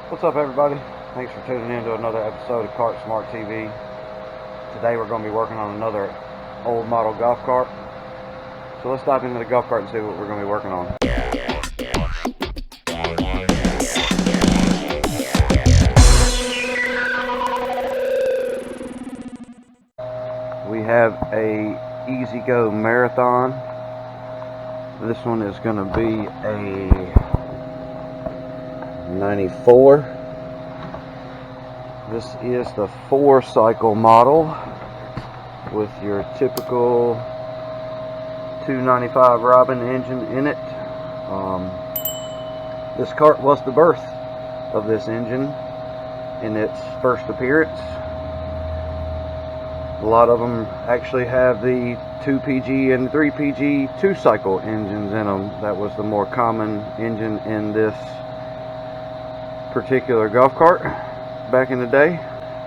What's up, everybody? Thanks for tuning in to another episode of Kart Smart TV. Today we're going to be working on another old model golf cart. So let's dive into the golf cart and see what we're going to be working on. We have a EZGO Marathon. This one is going to be a 94. This is the 4-cycle model with your typical 295 Robin engine in it. This cart was the birth of this engine in its first appearance. A lot of them actually have the 2PG and 3PG 2-cycle engines in them. That was the more common engine in this particular golf cart back in the day.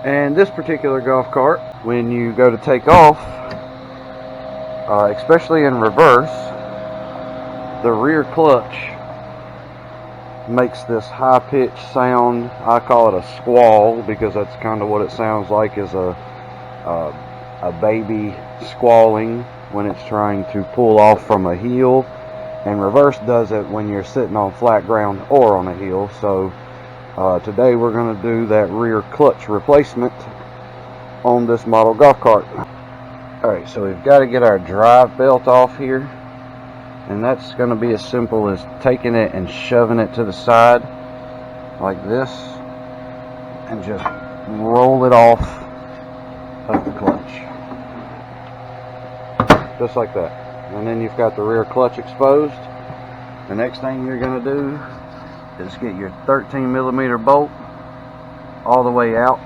And this particular golf cart, when you go to take off, especially in reverse, the rear clutch makes this high-pitched sound. I call it a squall because that's kind of what it sounds like, is a baby squalling when it's trying to pull off from a hill. And reverse does it when you're sitting on flat ground or on a hill. So today we're going to do that rear clutch replacement on this model golf cart. Alright, so we've got to get our drive belt off here, and that's going to be as simple as taking it and shoving it to the side like this and just roll it off of the clutch just like that. And then you've got the rear clutch exposed. The next thing you're going to do is get your 13mm bolt all the way out.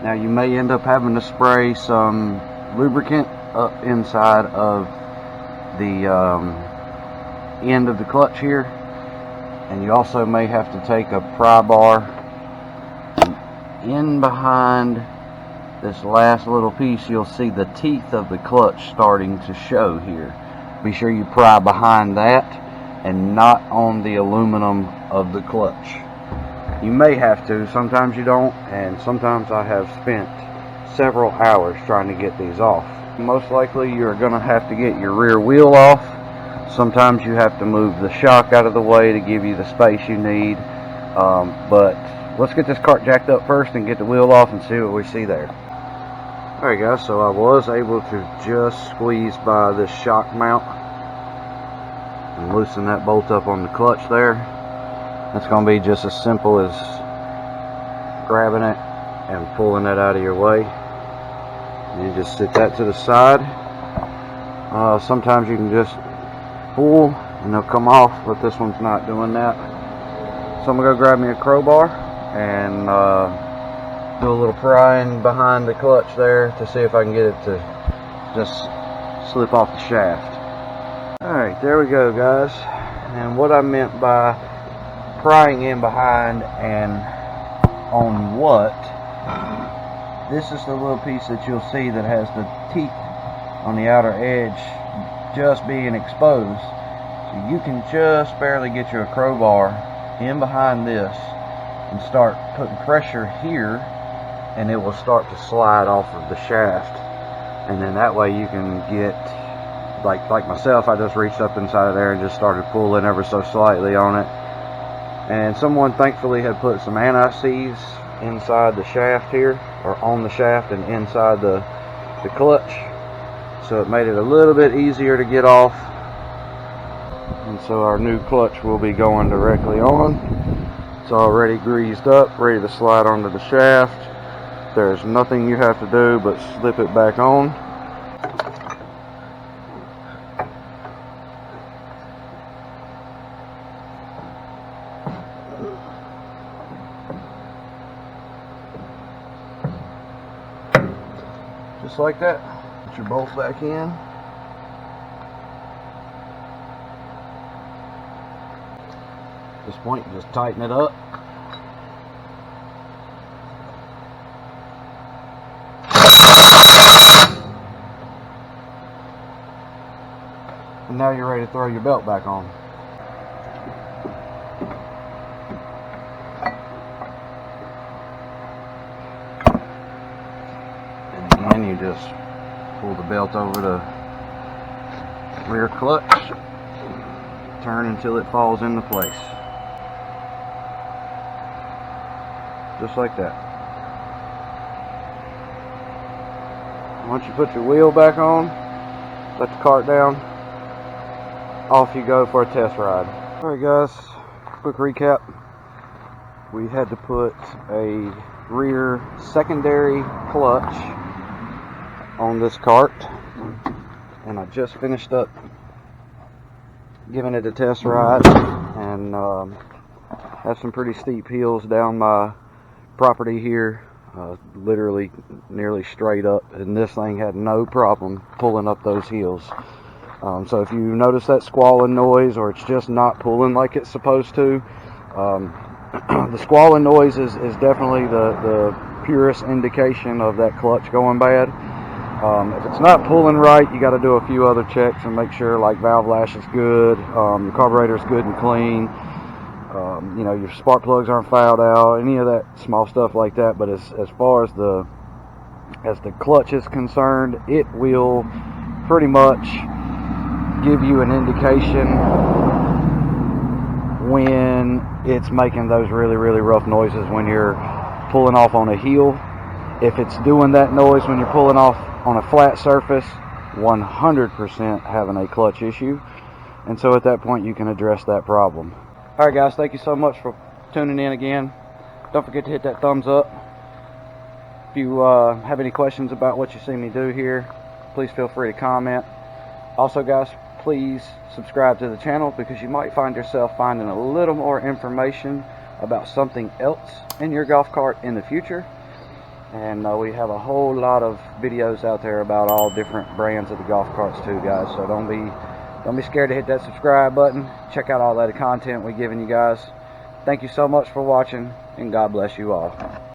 Now you may end up having to spray some lubricant up inside of the end of the clutch here, and you also may have to take a pry bar in behind this last little piece. You'll see the teeth of the clutch starting to show here. Be sure you pry behind that and not on the aluminum of the clutch. You may have to, sometimes you don't, and sometimes I have spent several hours trying to get these off. Most likely you're going to have to get your rear wheel off. Sometimes you have to move the shock out of the way to give you the space you need. But let's get this cart jacked up first and get the wheel off and see what we see there. Alright guys, so I was able to just squeeze by this shock mount and loosen that bolt up on the clutch there. It's going to be just as simple as grabbing it and pulling it out of your way. You just sit that to the side. Sometimes you can just pull and they'll come off, but this one's not doing that. So I'm going to go grab me a crowbar and do a little prying behind the clutch there to see if I can get it to just slip off the shaft. Alright, there we go guys. And what I meant by prying in behind and on what, this is the little piece that you'll see that has the teeth on the outer edge just being exposed. So you can just barely get your crowbar in behind this and start putting pressure here, and it will start to slide off of the shaft. And then that way you can get, like myself, I just reached up inside of there and just started pulling ever so slightly on it. And someone thankfully had put some anti-seize inside the shaft here, or on the shaft and inside the clutch, so it made it a little bit easier to get off. And so our new clutch will be going directly on. It's already greased up, ready to slide onto the shaft. There's nothing you have to do but slip it back on. Just like that. Put your bolts back in. At this point, just tighten it up. And now you're ready to throw your belt back on. just pull the belt over the rear clutch, turn until it falls into place. Just like that. Once you put your wheel back on, let the cart down, off you go for a test ride. Alright guys, quick recap. We had to put a rear secondary clutch on this cart, and I just finished up giving it a test ride, and have some pretty steep hills down my property here, literally nearly straight up, and this thing had no problem pulling up those hills. So if you notice that squalling noise, or it's just not pulling like it's supposed to, the squalling noise is definitely the purest indication of that clutch going bad. If it's not pulling right, you got to do a few other checks and make sure, like, valve lash is good, your carburetor is good and clean, you know, your spark plugs aren't fouled out, any of that small stuff like that. But as far as the clutch is concerned, it will pretty much give you an indication when it's making those really rough noises when you're pulling off on a hill. If it's doing that noise when you're pulling off on a flat surface, 100% having a clutch issue, and so at that point you can address that problem. Alright guys, thank you so much for tuning in again. Don't forget to hit that thumbs up. If you have any questions about what you see me do here, please feel free to comment. Also guys, please subscribe to the channel, because you might find yourself finding a little more information about something else in your golf cart in the future. And we have a whole lot of videos out there about all different brands of the golf carts too, guys. So don't be scared to hit that subscribe button. Check out all that content we're giving you guys. Thank you so much for watching, and God bless you all.